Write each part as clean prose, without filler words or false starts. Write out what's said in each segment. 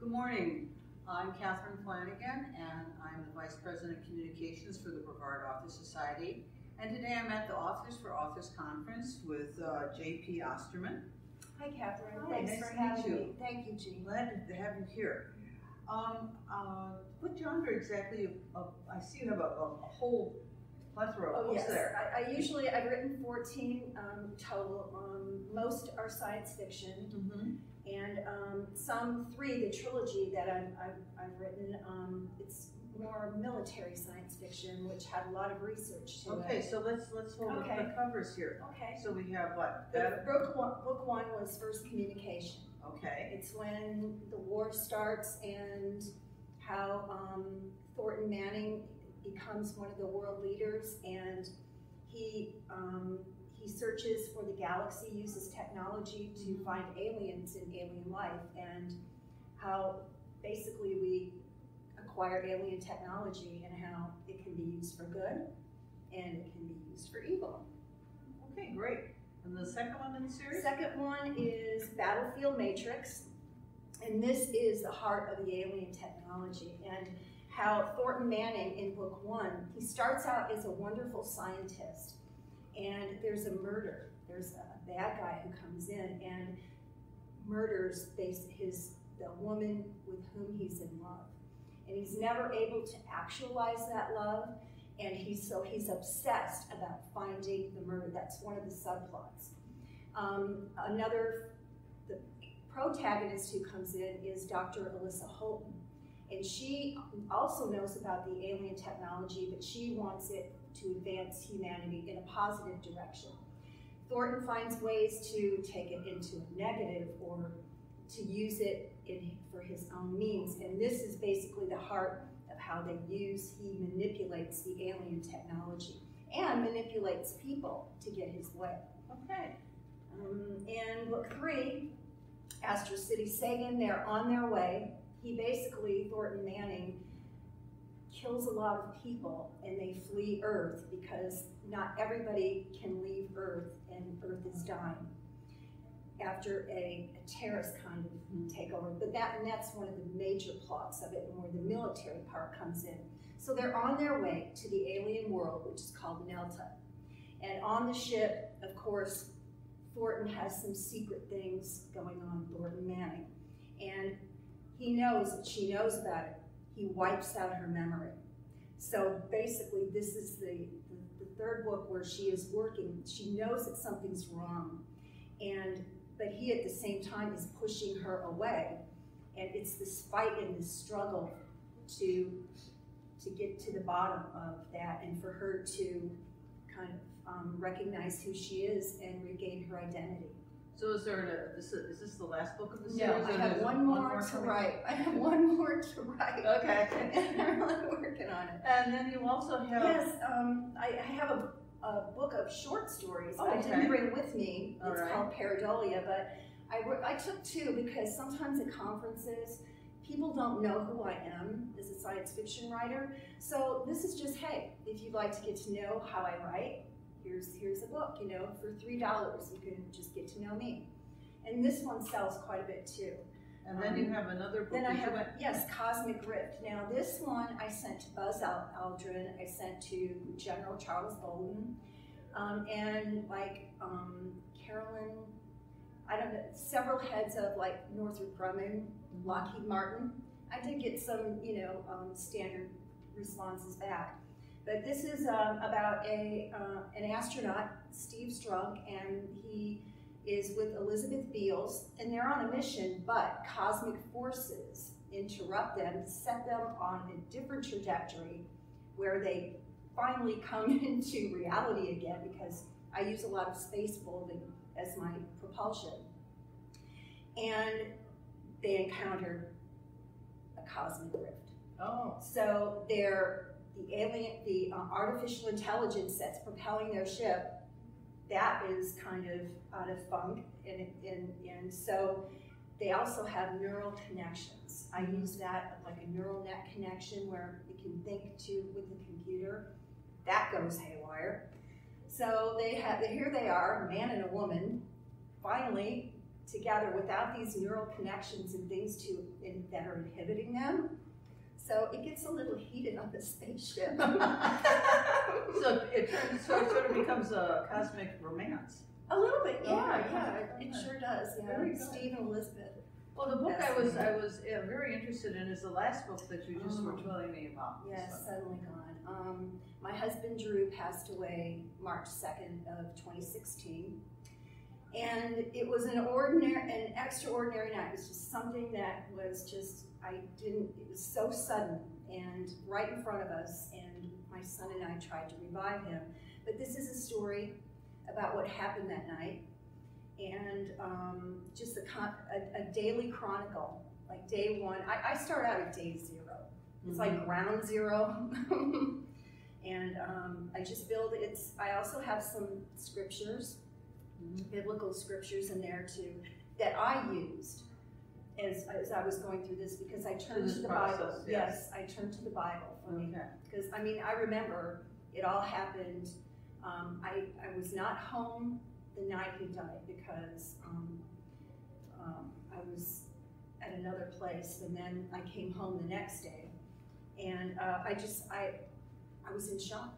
Good morning. I'm Catherine Flanagan, and I'm the Vice President of Communications for the Brevard Author Society. And today I'm at the Authors for Authors Conference with JP Osterman. Hi, Catherine. Hi, Thanks nice for to meet having you. me. Thank you, Jean. Glad to have you here. What genre exactly I see you have a whole plethora of books there. I've written 14 total. Most are science fiction, and some 3, the trilogy that I've written, it's more military science fiction, which had a lot of research to it. Okay, so let's hold up the covers here. Okay. So we have what? Book one was First Communication. Okay. It's when the war starts and how Thornton Manning becomes one of the world leaders, and he searches for the galaxy, uses technology to find aliens in alien life, and how basically we acquire alien technology and how it can be used for good and it can be used for evil. Okay, great. And the second one in the series? Second one is Battlefield Matrix, and this is the heart of the alien technology, and how Thornton Manning in book 1, he starts out as a wonderful scientist, and there's a murder. There's a bad guy who comes in and murders the woman with whom he's in love. And he's never able to actualize that love, and he's obsessed about finding the murder. That's one of the subplots. The protagonist who comes in is Dr. Alyssa Holton, and she also knows about the alien technology, but she wants it to advance humanity in a positive direction. Thornton finds ways to take it into a negative or to use it for his own means, and this is basically the heart of how he manipulates the alien technology and manipulates people to get his way. Okay. And book 3, Astro City Sagan, they're on their way. Thornton Manning, kills a lot of people and they flee Earth because not everybody can leave Earth and Earth is dying after a terrorist kind of takeover. But that's one of the major plots of it, and where the military part comes in. So they're on their way to the alien world, which is called Nelta. And on the ship, of course, Thornton has some secret things going on, Thornton Manning. And he knows that she knows about it. He wipes out her memory. So basically, this is the third book where she is working. She knows that something's wrong, but he at the same time is pushing her away. And it's this fight and this struggle to get to the bottom of that, and for her to kind of recognize who she is and regain her identity. So is this the last book of the No, series? I have one more to write. I have one more to write. Okay. And I'm really working on it. And then you also have... Yes, I have a book of short stories I didn't bring with me. It's called Pareidolia, but I took 2 because sometimes at conferences, people don't know who I am as a science fiction writer. So this is just, hey, if you'd like to get to know how I write, here's a book, for $3, you can just get to know me. And this one sells quite a bit too. And then you have another book. Then I have, yes, Cosmic Rift. Now this one I sent to Buzz Aldrin, I sent to General Charles Bolden, and Carolyn, I don't know, several heads of Northrop Grumman, Lockheed Martin. I did get some, standard responses back. But this is about an astronaut, Steve Strunk, and he is with Elizabeth Beals, and they're on a mission, but cosmic forces interrupt them, set them on a different trajectory where they finally come into reality again, because I use a lot of space folding as my propulsion. And they encounter a cosmic rift. Oh. So the artificial intelligence that's propelling their ship, that is kind of out of funk, and so they also have neural connections. I use that like a neural net connection where it can think with the computer. That goes haywire. So here they are, a man and a woman, finally together without these neural connections and things that are inhibiting them. So it gets a little heated on the spaceship. So it sort of becomes a cosmic romance. A little bit, yeah, Oh, yeah, okay. it sure does. Yeah, Very good. Steve and Elizabeth. Well, the book I was very interested in is the last book that you just were telling me about. Yes, So. Suddenly Gone. My husband Drew passed away March 2nd of 2016. And it was an extraordinary night. It was just something that was just, it was so sudden and right in front of us. And my son and I tried to revive him. But this is a story about what happened that night. And just a daily chronicle, like day one. I start out at day 0. It's like ground zero. And I just build it. I also have some scriptures, biblical scriptures in there too, that I used as I was going through this, because I turned to the Bible. Yes, I turned to the Bible for me. Because I mean, I remember it all happened. I was not home the night he died because I was at another place, and then I came home the next day, and I was in shock.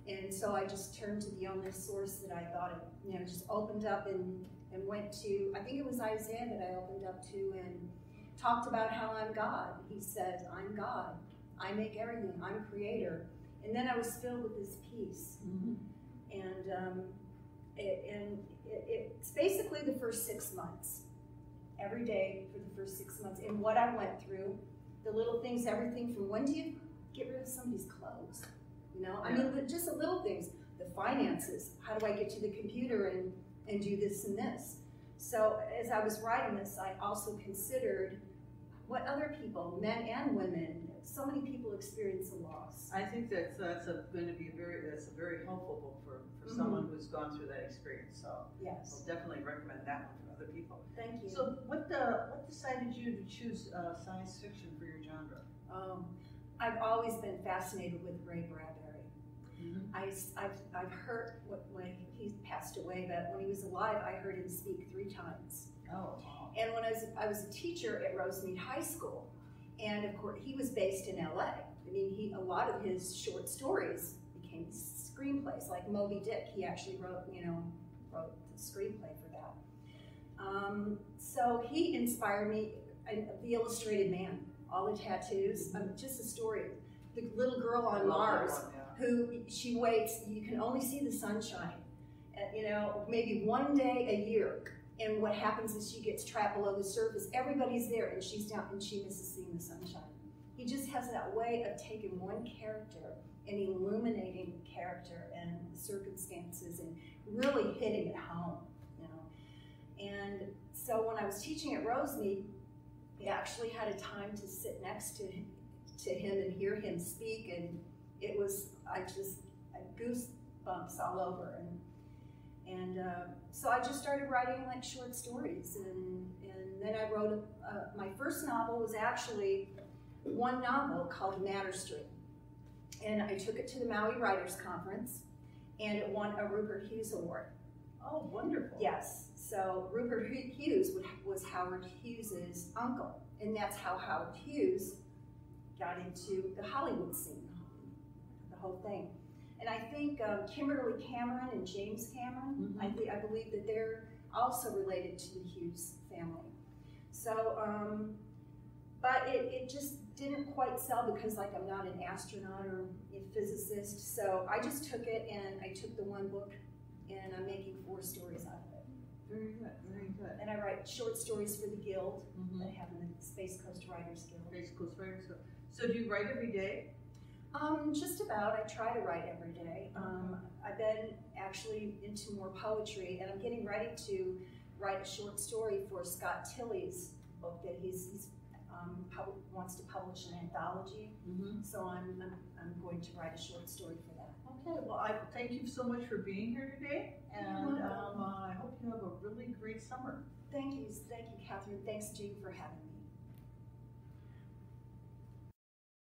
And so I just turned to the only source that I thought it, just opened up and went to, I think it was Isaiah that I opened up to, and talked about how I'm God. He said, I'm God. I make everything. I'm creator. And then I was filled with this peace. And it's basically the first 6 months. Every day for the first 6 months. And what I went through, the little things, everything from when do you get rid of somebody's clothes? I mean, just the little things, the finances, how do I get to the computer and do this and this? So as I was writing this, I also considered what other people, men and women, so many people experience a loss. I think that's going to be a very helpful book for someone who's gone through that experience. So yes, I'll definitely recommend that one for other people. Thank you. So what decided you to choose science fiction for your genre? I've always been fascinated with Ray Bradbury. I've heard when he passed away, but when he was alive, I heard him speak 3 times. Oh, wow. And when I was a teacher at Rosemead High School, and of course he was based in LA. I mean, a lot of his short stories became screenplays, like Moby Dick. He actually wrote the screenplay for that. So he inspired me. The Illustrated Man, all the tattoos, just a story. The little girl on Mars, who she waits, you can only see the sunshine, maybe one day a year. And what happens is she gets trapped below the surface. Everybody's there, and she's down, and she misses seeing the sunshine. He just has that way of taking one character and illuminating character and circumstances and really hitting it home, And so when I was teaching at Rosemead, I actually had a time to sit next to him and hear him speak, and it was, I goosebumps all over. And so I just started writing like short stories, and then I wrote, my first novel was actually one novel called Matter Street. And I took it to the Maui Writers Conference, and it won a Rupert Hughes Award. Oh, wonderful. Yes, so Rupert Hughes was Howard Hughes's uncle, and that's how Howard Hughes got into the Hollywood scene, the whole thing. And I think Kimberly Cameron and James Cameron, I believe that they're also related to the Hughes family. So, but it just didn't quite sell because I'm not an astronaut or a physicist. So I just took it, and I took the one book, and I'm making 4 stories out of it. Very good, very good. And I write short stories for the Guild that I have in the Space Coast Writers Guild. Space Coast Writers Guild. So do you write every day? Just about. I try to write every day. I've been actually into more poetry, and I'm getting ready to write a short story for Scott Tilley's book that he's wants to publish an anthology. So I'm going to write a short story for that. Okay. Well, I thank you so much for being here today, and I hope you have a really great summer. Thank you, Catherine. Thanks, Jean, for having me.